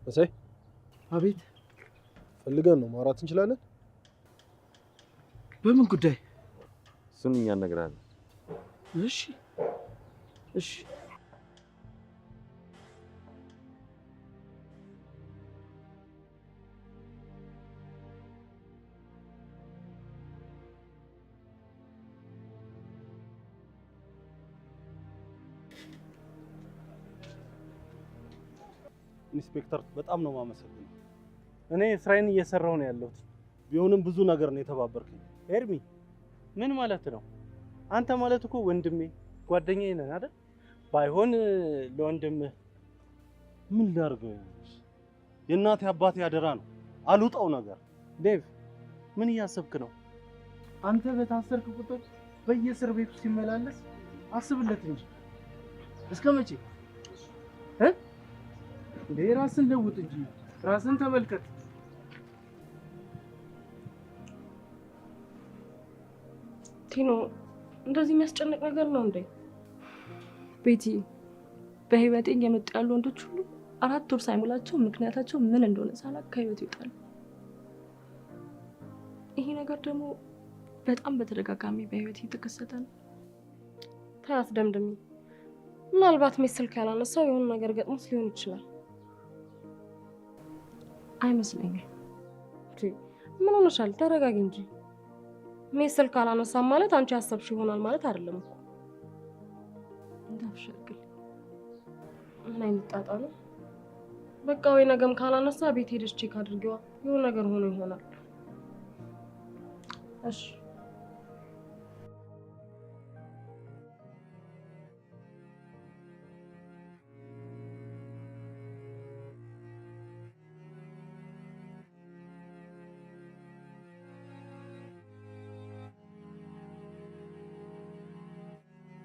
እሰይ አቤት ፈልገን ነው ማውራት እንችላለን? በምን ጉዳይ? እሱን እኛ እነግርሃለን። እሺ እሺ ኢንስፔክተር በጣም ነው ማመሰግነው። እኔ ስራዬን እየሰራሁ ነው ያለሁት። ቢሆንም ብዙ ነገር ነው የተባበርከኝ። ኤርሚ ምን ማለት ነው? አንተ ማለት እኮ ወንድሜ ጓደኛዬ ነህ አይደል? ባይሆን ለወንድምህ ምን ላድርገው? የእናቴ አባቴ አደራ ነው አልውጣው ነገር። ዴቭ ምን እያሰብክ ነው? አንተ በታሰርክ ቁጥር በየእስር ቤቱ ሲመላለስ አስብለት እንጂ እስከ መቼ ራስን ለውጥ እንጂ ራስን ተመልከት። ቲኖ እንደዚህ የሚያስጨንቅ ነገር ነው እንዴ? ቤቲ በህይወቴ እየመጡ ያሉ ወንዶች ሁሉ 4 ወር ሳይሞላቸው ምክንያታቸው ምን እንደሆነ ሳላውቅ ከህይወት ይወጣሉ። ይሄ ነገር ደግሞ በጣም በተደጋጋሚ በህይወቴ የተከሰተ ነው። ታስ ደምድሚ ምናልባት ስልክ ያላነሳው የሆነ ነገር ገጥሞት ሊሆን ይችላል። አይመስለኝም። ምን ሆነሻል? ተረጋጊ እንጂ። ስልክ አላነሳም ማለት አንቺ ያሰብሽ ይሆናል ማለት አይደለም እኮ። እንዳፍሸግል ምን አይነት ጣጣ ነው? በቃ ወይ ነገም ካላነሳ ቤት ሄደሽ ቼክ አድርጊዋ። የሆነ ነገር ሆኖ ይሆናል። እሺ